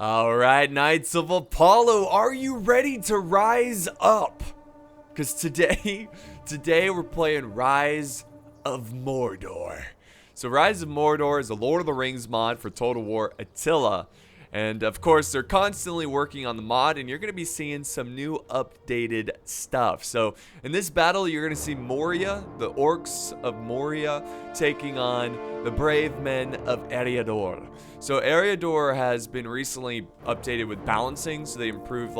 All right, Knights of Apollo, are you ready to rise up? Because today we're playing Rise of Mordor. So Rise of Mordor is a Lord of the Rings mod for Total War Attila. And of course, they're constantly working on the mod, and you're going to be seeing some new updated stuff. So in this battle, you're going to see Moria, the orcs of Moria, taking on the brave men of Eriador. So Eriador has been recently updated with balancing, so they improved,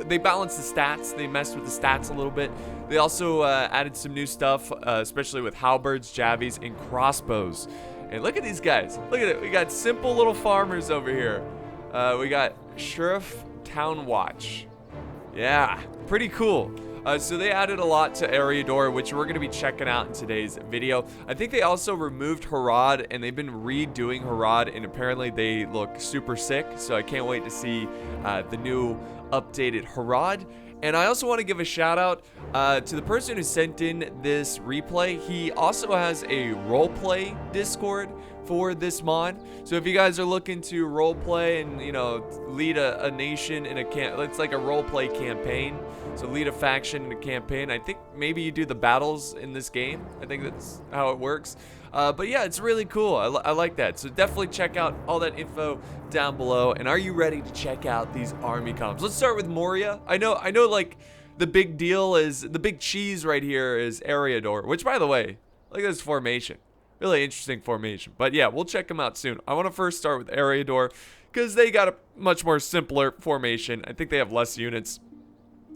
they balance the stats, they messed with the stats a little bit. They also added some new stuff, especially with halberds, javies, and crossbows. And look at these guys. Look at it. We got simple little farmers over here. We got Sheriff Town Watch. Yeah, pretty cool. So they added a lot to Eriador, which we're going to be checking out in today's video. I think they also removed Harad, and they've been redoing Harad, and apparently they look super sick. So I can't wait to see the new updated Harad. And I also want to give a shout out to the person who sent in this replay. He also has a roleplay Discord for this mod. So if you guys are looking to roleplay and, lead a nation in it's like a roleplay campaign. So lead a faction in a campaign. I think maybe you do the battles in this game. I think that's how it works. But yeah, it's really cool. I like that. So definitely check out all that info down below. And are you ready to check out these army comps? Let's start with Moria. I know like the big deal is, the big cheese right here is Eriador, which by the way, look at this formation. Really interesting formation. But yeah, we'll check them out soon. I want to first start with Eriador because they got a much more simpler formation. I think they have less units,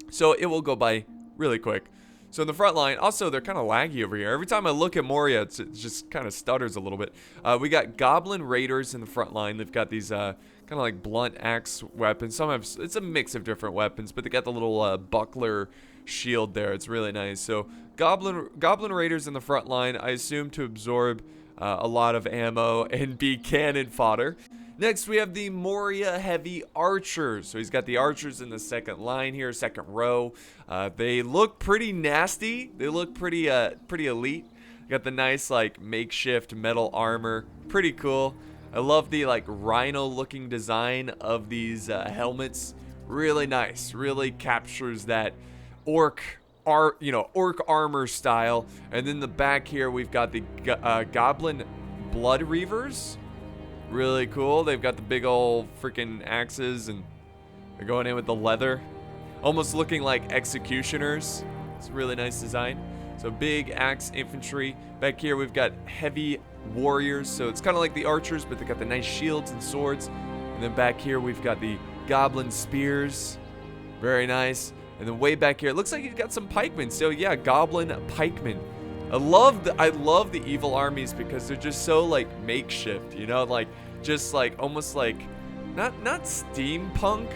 so it will go by really quick. So in the front line, also they're kind of laggy over here. Every time I look at Moria, it just kind of stutters a little bit. We got Goblin Raiders in the front line. They've got these kind of like blunt axe weapons. Some have, it's a mix of different weapons, but they got the little buckler shield there. It's really nice. So Goblin Raiders in the front line, I assume to absorb a lot of ammo and be cannon fodder. Next, we have the Moria Heavy Archers. So he's got the archers in the second line here, second row. They look pretty nasty. They look pretty elite. Got the nice makeshift metal armor. Pretty cool. I love the rhino-looking design of these helmets. Really nice. Really captures that orc armor style. And then the back here, we've got the Goblin Blood Reavers. Really cool. They've got the big old freaking axes, and they're going in with the leather, almost looking like executioners. It's a really nice design. So big axe infantry. Back here we've got heavy warriors, so it's kind of like the archers, but they got the nice shields and swords. And then back here we've got the goblin spears. Very nice. And then way back here, it looks like he's got some pikemen. So yeah, goblin pikemen. I love the evil armies because they're just so makeshift, just almost not steampunk,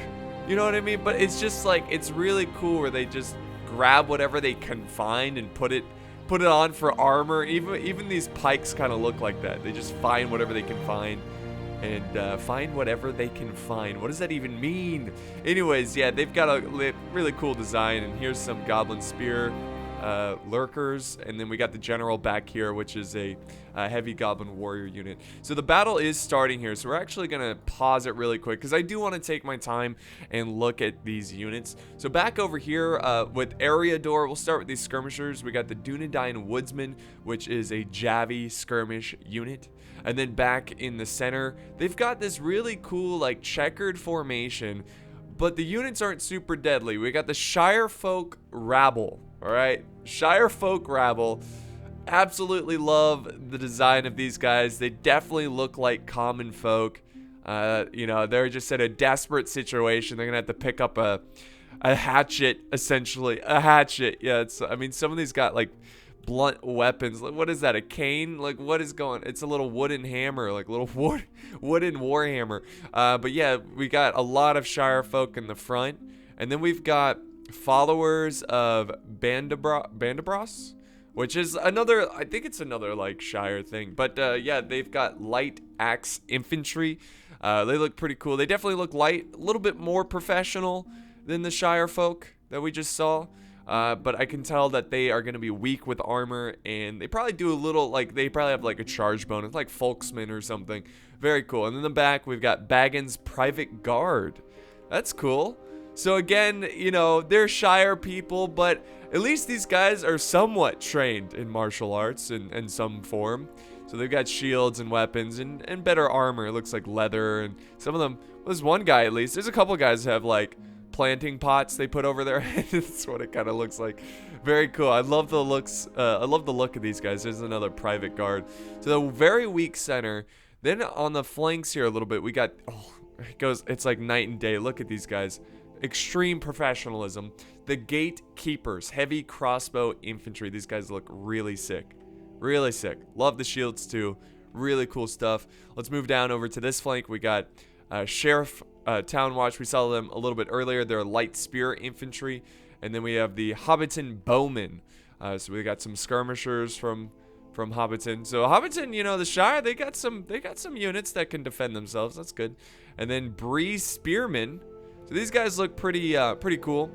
you know what I mean? But it's just it's really cool where they just grab whatever they can find and put it on for armor. Even these pikes kind of look like that. They just find whatever they can find and find whatever they can find. What does that even mean? Anyways, yeah, they've got a really cool design, and here's some goblin spear lurkers, and then we got the general back here, which is a heavy goblin warrior unit. So the battle is starting here, so we're actually gonna pause it really quick because I do want to take my time and look at these units. So back over here with Eriador, we'll start with these skirmishers. We got the Dunedain Woodsman, which is a Javi skirmish unit. And then back in the center, they've got this really cool checkered formation, but the units aren't super deadly. We got the Shire Folk Rabble. All right, Shire Folk Rabble. Absolutely love the design of these guys. They definitely look like common folk. They're just in a desperate situation. They're gonna have to pick up a hatchet, essentially. A hatchet. Yeah, some of these got blunt weapons. What is that? A cane? What is going? It's a little wooden hammer, little wooden war hammer. But yeah, we got a lot of Shire folk in the front, and then we've got followers of Bandabros, which is another, I think it's another Shire thing. But yeah, they've got light axe infantry. They look pretty cool. They definitely look light, a little bit more professional than the Shire folk that we just saw. but I can tell that they are going to be weak with armor, and they probably do a little, like, they probably have like a charge bonus, like Folksman or something. Very cool. And in the back, we've got Baggins Private Guard. That's cool. So again, you know, they're Shire people, but at least these guys are somewhat trained in martial arts in some form. So they've got shields and weapons and better armor. It looks like leather, and some of them, well, there's one guy at least. There's a couple guys who have like planting pots they put over their head. That's what it kind of looks like. Very cool. I love the looks. I love the look of these guys. There's another private guard. So the very weak center. Then on the flanks here a little bit, we got, oh, it's like night and day. Look at these guys. Extreme professionalism. The gatekeepers, heavy crossbow infantry. These guys look really sick. Really sick. Love the shields too. Really cool stuff. Let's move down over to this flank. We got Sheriff Town Watch. We saw them a little bit earlier. They're light spear infantry. And then we have the Hobbiton Bowmen. So we got some skirmishers from Hobbiton. So Hobbiton, you know, the Shire, they got some units that can defend themselves. That's good. And then Bree Spearmen. So these guys look pretty cool.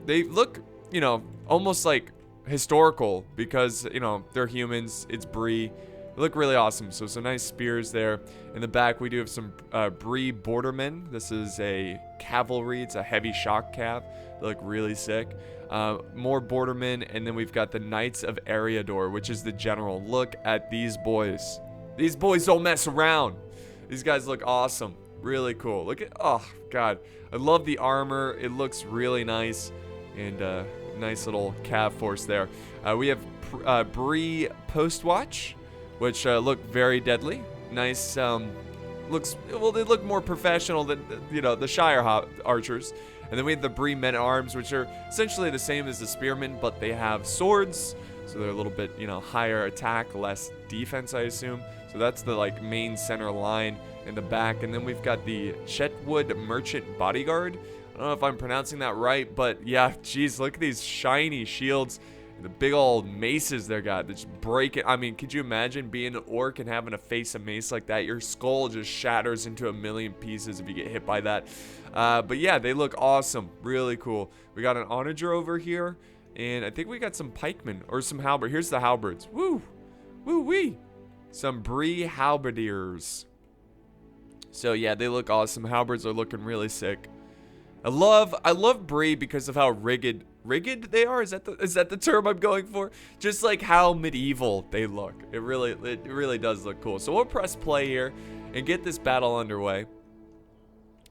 They look, you know, almost like historical because, you know, they're humans. It's Bree. They look really awesome. So some nice spears there. In the back, we do have some Bree Bordermen. This is a cavalry. It's a heavy shock cav. They look really sick. More Bordermen, and then we've got the Knights of Eriador, which is the general. Look at these boys. These boys don't mess around. These guys look awesome. Really cool. Look at, oh god, I love the armor. It looks really nice, and nice little cav force there. We have Bree Postwatch, which look very deadly. Nice. Looks, well, they look more professional than, you know, the Shire archers. And then we have the Bree Men-at-Arms, which are essentially the same as the Spearmen, but they have swords, so they're a little bit, you know, higher attack, less defense, I assume. So that's the, like, main center line in the back. And then we've got the Chetwood Merchant Bodyguard. I don't know if I'm pronouncing that right, but yeah, geez, look at these shiny shields. The big old maces they got that just break it. I mean, could you imagine being an orc and having to face a mace like that? Your skull just shatters into a million pieces if you get hit by that. But yeah, they look awesome. Really cool. We got an onager over here, and I think we got some pikemen or some halberd. Here's the halberds. Woo! Woo-wee! Some Bree halberdiers. So yeah, they look awesome. Halberds are looking really sick. I love Bree because of how rigged they are. Is that the term I'm going for? Just like how medieval they look. It really does look cool. So we'll press play here and get this battle underway.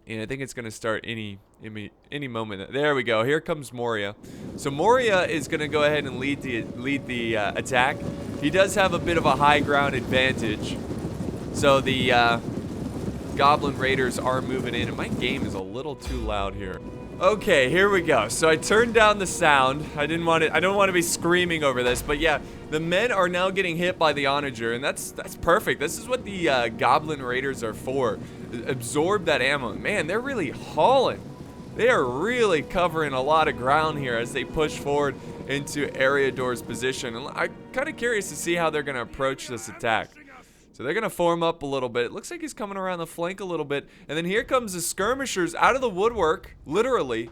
And I think it's gonna start any moment. There we go. Here comes Moria. So Moria is gonna go ahead and lead the attack. He does have a bit of a high ground advantage. So the Goblin Raiders are moving in, and my game is a little too loud here. Okay, here we go. So I turned down the sound. I don't want to be screaming over this, but yeah, the men are now getting hit by the onager, and that's perfect. This is what the Goblin Raiders are for. Absorb that ammo. Man, they're really hauling. They are really covering a lot of ground here as they push forward into Eriador's position. And I'm kind of curious to see how they're going to approach this attack. So they're going to form up a little bit. It looks like he's coming around the flank a little bit. And then here comes the skirmishers out of the woodwork, literally.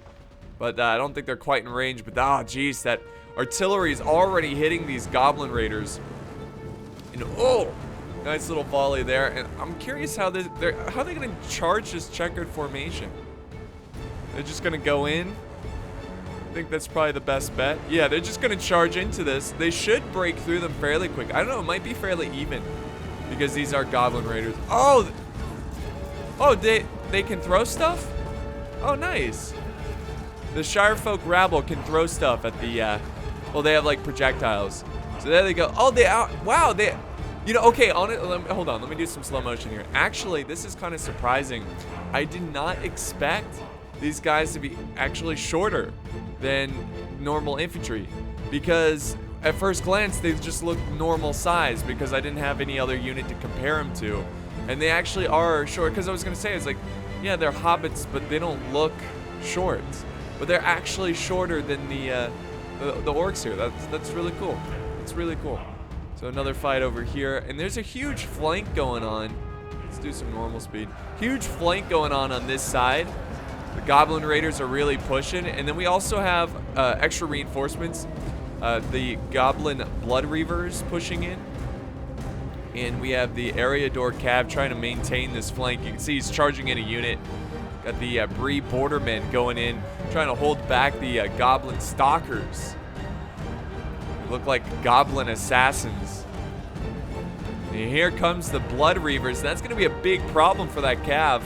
But I don't think they're quite in range. But, oh, geez, that artillery is already hitting these Goblin Raiders. And, oh, nice little volley there. And I'm curious how they're going to charge this checkered formation. They're just going to go in. I think that's probably the best bet. Yeah, they're just going to charge into this. They should break through them fairly quick. I don't know. It might be fairly even. Because these are Goblin Raiders. Oh, they can throw stuff? Oh, nice. The Shirefolk rabble can throw stuff at the, well, they have like projectiles. So there they go. Oh, wow, you know, okay, hold on, let me do some slow motion here. Actually, this is kind of surprising. I did not expect these guys to be actually shorter than normal infantry. Because at first glance, they just look normal size because I didn't have any other unit to compare them to. And they actually are short, because I was going to say, it's like, yeah, they're hobbits, but they don't look short. But they're actually shorter than the orcs here. That's really cool. It's really cool. So another fight over here. And there's a huge flank going on. Let's do some normal speed. Huge flank going on this side. The Goblin Raiders are really pushing. And then we also have extra reinforcements. The Goblin Blood Reavers pushing in. And we have the Eriador Cav trying to maintain this flank. You can see he's charging in a unit. Got the Bree Bordermen going in, trying to hold back the Goblin Stalkers. They look like Goblin Assassins. And here comes the Blood Reavers. That's going to be a big problem for that Cav.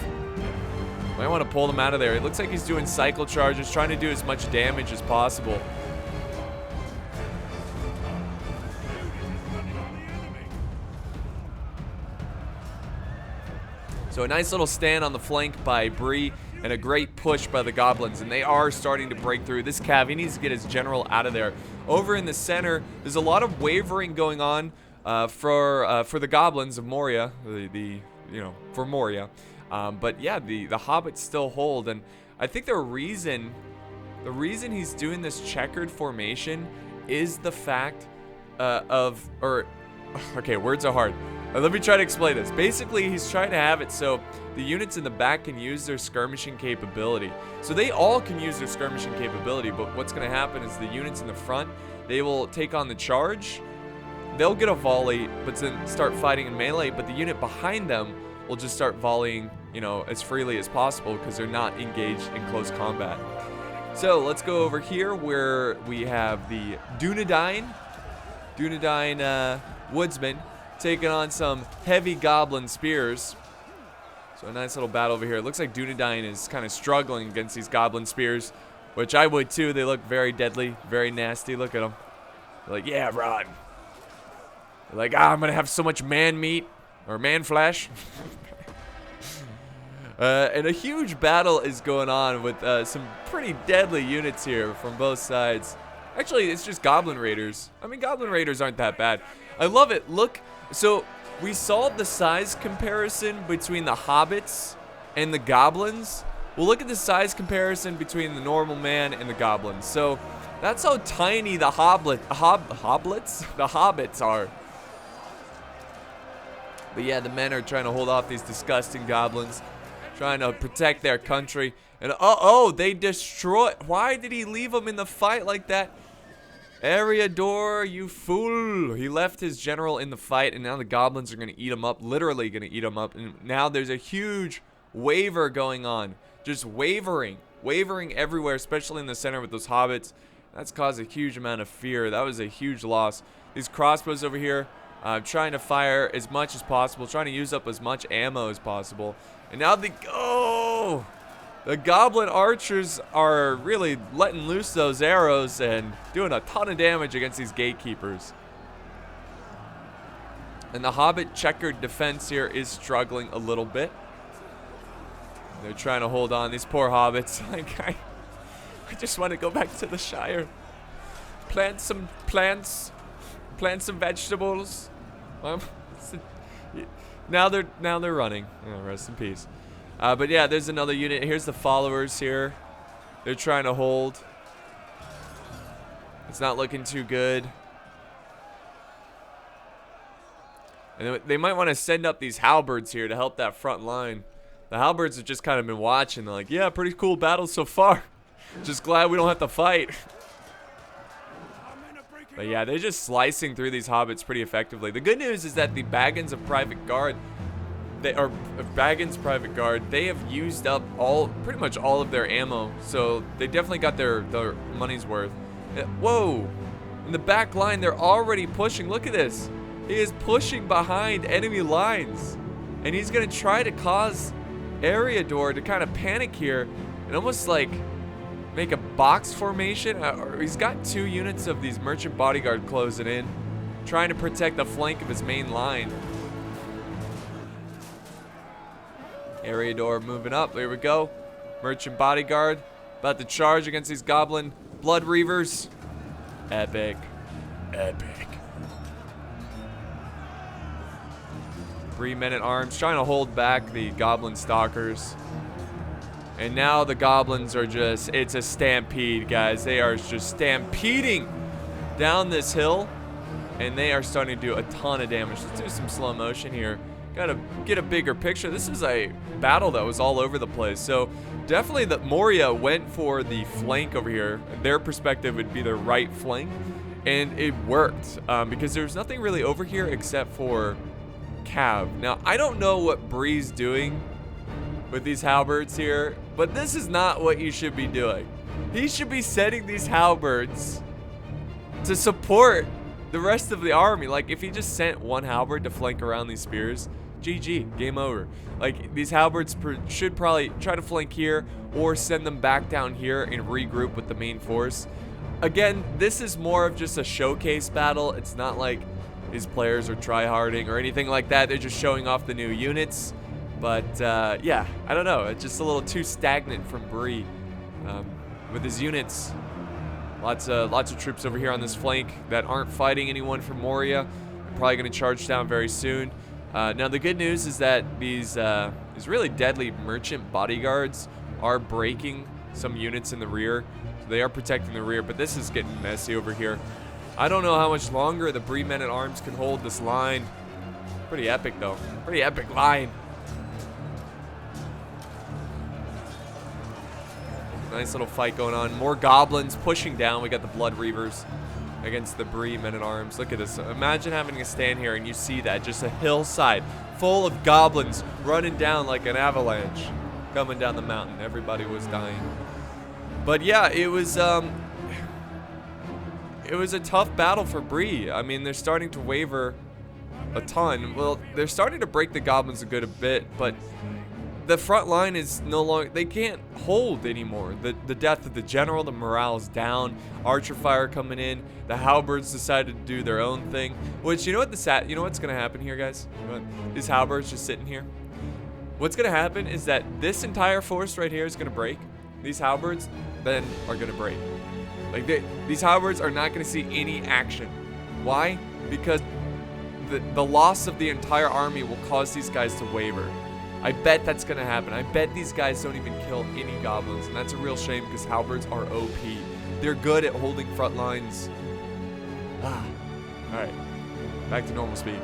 Might want to pull them out of there. It looks like he's doing cycle charges, trying to do as much damage as possible. So a nice little stand on the flank by Bree and a great push by the Goblins, and they are starting to break through. This Cav, he needs to get his general out of there. Over in the center, there's a lot of wavering going on for the Goblins of Moria, for Moria. But yeah, the Hobbits still hold, and I think the reason he's doing this checkered formation is the fact okay, words are hard. Let me try to explain this. Basically, he's trying to have it so the units in the back can use their skirmishing capability. So they all can use their skirmishing capability, but what's going to happen is the units in the front, they will take on the charge. They'll get a volley, but then start fighting in melee, but the unit behind them will just start volleying, as freely as possible because they're not engaged in close combat. So let's go over here where we have the Dunedain Woodsman taking on some heavy Goblin Spears. So a nice little battle over here. It looks like Dunedain is kind of struggling against these Goblin Spears, which I would too. They look very deadly, very nasty. Look at them. They're like, yeah, run. They're like, I'm going to have so much man meat, or man flesh. And a huge battle is going on with some pretty deadly units here from both sides. Actually, it's just Goblin Raiders. I mean, Goblin Raiders aren't that bad. I love it. Look, so we saw the size comparison between the Hobbits and the Goblins. Well, look at the size comparison between the normal man and the Goblins. So that's how tiny the Hobbits are. But yeah, the men are trying to hold off these disgusting Goblins, trying to protect their country. And they destroy. Why did he leave them in the fight like that? Eriador, you fool. He left his general in the fight, and now the Goblins are going to eat him up, literally going to eat him up. And now there's a huge waver going on, just wavering everywhere, especially in the center with those Hobbits. That's caused a huge amount of fear. That was a huge loss. These crossbows over here, trying to fire as much as possible, trying to use up as much ammo as possible. And now the Goblin archers are really letting loose those arrows and doing a ton of damage against these gatekeepers. And the Hobbit checkered defense here is struggling a little bit. They're trying to hold on. These poor Hobbits. Like, I just want to go back to the Shire. Plant some plants. Plant some vegetables. Now they're running. Oh, rest in peace. But yeah, there's another unit. Here's the followers here. They're trying to hold. It's not looking too good. And they might want to send up these halberds here to help that front line. The halberds have just kind of been watching. They're like, yeah, pretty cool battle so far. Just glad we don't have to fight. But yeah, they're just slicing through these hobbits pretty effectively. The good news is that the Baggins of Private Guard, they have used up pretty much all of their ammo. So they definitely got their money's worth. Whoa! In the back line, they're already pushing. Look at this. He is pushing behind enemy lines. And he's going to try to cause Eriador to kind of panic here and almost like make a box formation. He's got 2 units of these merchant bodyguard closing in, trying to protect the flank of his main line. Eriador moving up. There we go. Merchant bodyguard about to charge against these goblin blood reavers. Epic. Epic. 3 men at arms trying to hold back the goblin stalkers. And now the goblins are just, it's a stampede, guys. They are just stampeding down this hill. And they are starting to do a ton of damage. Let's do some slow motion here. gotta get a bigger picture. This is a battle that was all over the place. So definitely the Moria went for the flank over here. Their perspective would be their right flank, and it worked because there's nothing really over here except for Cav. Now I don't know what Bree's doing with these halberds here, but this is not what you should be doing. He should be setting these halberds to support the rest of the army. Like, if he just sent one halberd to flank around these spears, GG, game over. Like, these halberds should probably try to flank here or send them back down here and regroup with the main force. Again, this is more of just a showcase battle. It's not like his players are tryharding or anything like that. They're just showing off the new units. But yeah, I don't know. It's just a little too stagnant from Bree with his units. Lots of troops over here on this flank that aren't fighting anyone from Moria. They're probably going to charge down very soon. Now the good news is that these really deadly merchant bodyguards are breaking some units in the rear. So they are protecting the rear, but this is getting messy over here. I don't know how much longer the Bree men-at-arms can hold this line. Pretty epic though. Pretty epic line. Nice little fight going on. More goblins pushing down. We got the Blood Reavers against the Bree men-at-arms. Look at this. Imagine having to stand here and you see that. Just a hillside full of goblins running down like an avalanche coming down the mountain. Everybody was dying. But yeah, it was a tough battle for Bree. I mean, they're starting to waver a ton. Well, they're starting to break the goblins a good bit, but the front line is no longer, they can't hold anymore. The death of the general, the morale is down. Archer fire coming in. The halberds decided to do their own thing. Which, you know what you know what's gonna happen here, guys? You know what? These halberds just sitting here. What's gonna happen is that this entire force right here is gonna break. These halberds then are gonna break. Like these halberds are not gonna see any action. Why? Because the loss of the entire army will cause these guys to waver. I bet that's gonna happen. I bet these guys don't even kill any goblins, and that's a real shame because halberds are OP. They're good at holding front lines. All right, back to normal speed.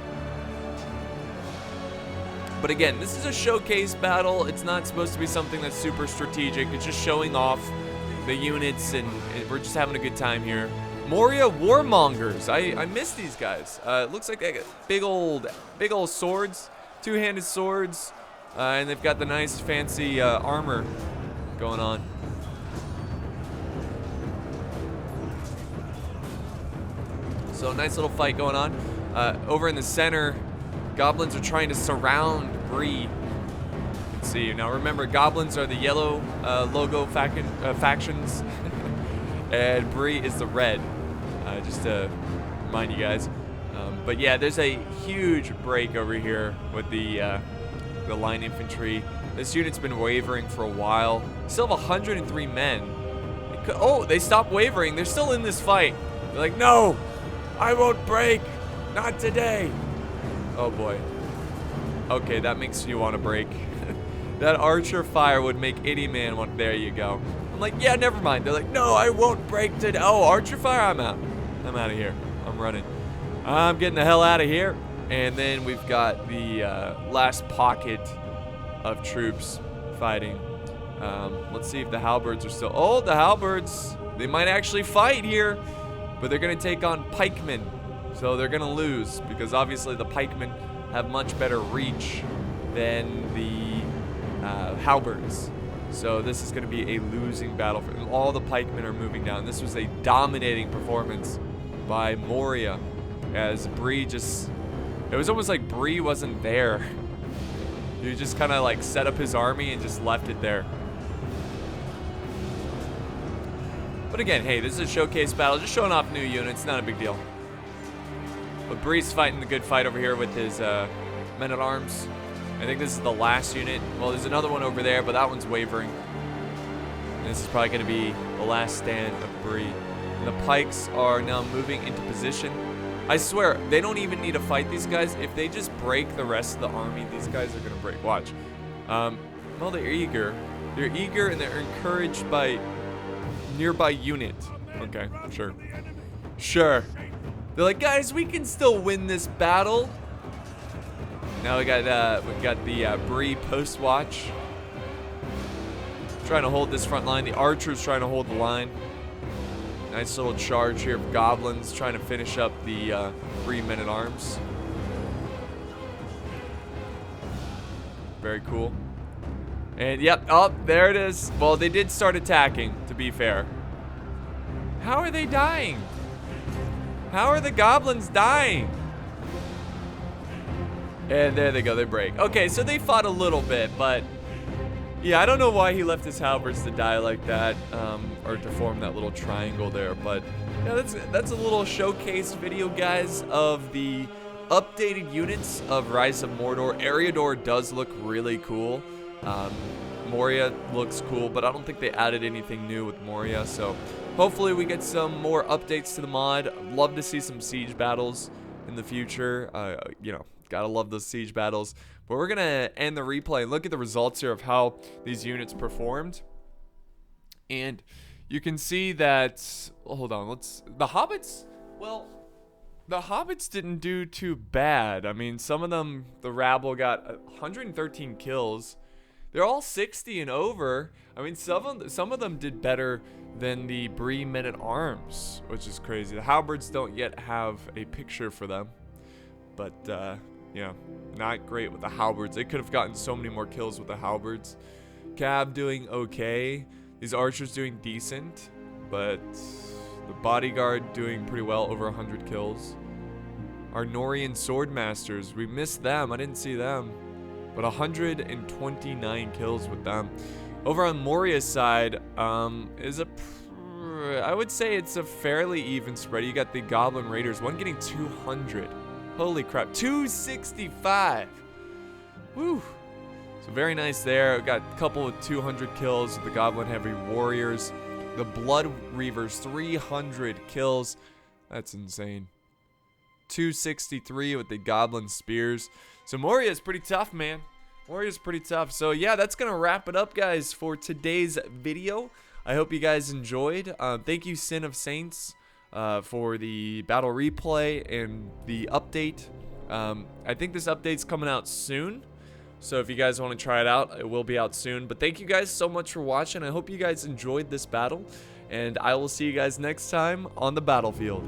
But again, this is a showcase battle. It's not supposed to be something that's super strategic. It's just showing off the units, and we're just having a good time here. Moria Warmongers. I miss these guys. It looks like they got big old swords, two-handed swords. And they've got the nice fancy armor going on. So nice little fight going on. Over in the center, goblins are trying to surround Bree. You can see. Now remember, goblins are the yellow logo factions, and Bree is the red. Just to remind you guys. But yeah, there's a huge break over here with the line infantry. This unit's been wavering for a while. Still have 103 men. Oh, they stopped wavering. They're still in this fight. They're like, no, I won't break. Not today. Oh boy. Okay, that makes you want to break. That archer fire would make any man want. There you go. I'm like, yeah, never mind. They're like, no, I won't break today. Oh, archer fire, I'm out. I'm out of here. I'm running. I'm getting the hell out of here. And then we've got the last pocket of troops fighting. Let's see if the halberds are still. Oh, the halberds. They might actually fight here, but they're going to take on pikemen. So they're going to lose because obviously the pikemen have much better reach than the halberds. So this is going to be a losing battle. All the pikemen are moving down. This was a dominating performance by Moria as Bree just... It was almost like Bree wasn't there. He just kind of like set up his army and just left it there. But again, hey, this is a showcase battle. Just showing off new units. Not a big deal. But Bree's fighting the good fight over here with his men-at-arms. I think this is the last unit. Well, there's another one over there, but that one's wavering. And this is probably going to be the last stand of Bree. And the pikes are now moving into position. I swear, they don't even need to fight these guys. If they just break the rest of the army, these guys are going to break. Watch. Well, they're eager. They're eager and they're encouraged by nearby unit. Okay, sure. Sure. They're like, guys, we can still win this battle. Now we got the Bree post watch. Trying to hold this front line. The archers trying to hold the line. Nice little charge here of goblins trying to finish up the Bree men-at-arms. Very cool. And yep, oh, there it is. Well, they did start attacking, to be fair. How are they dying? How are the goblins dying? And there they go, they break. Okay, so they fought a little bit, but yeah, I don't know why he left his halberds to die like that, or to form that little triangle there, but yeah, that's a little showcase video, guys, of the updated units of Rise of Mordor. Eriador does look really cool. Moria looks cool, but I don't think they added anything new with Moria, so hopefully we get some more updates to the mod. Love to see some siege battles in the future. You know, gotta love those siege battles. But we're gonna end the replay and look at the results here of how these units performed. And you can see that, well, hold on, the hobbits, well, the hobbits didn't do too bad. I mean, some of them, the rabble got 113 kills. They're all 60 and over. I mean, some of them did better than the Bree men-at-arms, which is crazy. The halberds don't yet have a picture for them, but yeah, not great with the halberds. They could have gotten so many more kills with the halberds. Cav doing okay. These archers doing decent, but the bodyguard doing pretty well, over 100 kills. Our Norian swordmasters, we missed them. I didn't see them, but 129 kills with them. Over on Moria's side, I would say it's a fairly even spread. You got the Goblin Raiders, one getting 200. Holy crap, 265. Woo. So very nice there. Got a couple of 200 kills with the Goblin Heavy Warriors. The Blood Reavers, 300 kills. That's insane. 263 with the Goblin Spears. So Moria is pretty tough, man. Moria's pretty tough. So yeah, that's going to wrap it up, guys, for today's video. I hope you guys enjoyed. Thank you, Sin of Saints, for the battle replay and the update. I think this update's coming out soon, so if you guys want to try it out, it will be out soon. But thank you guys so much for watching. I hope you guys enjoyed this battle, and I will see you guys next time on the battlefield.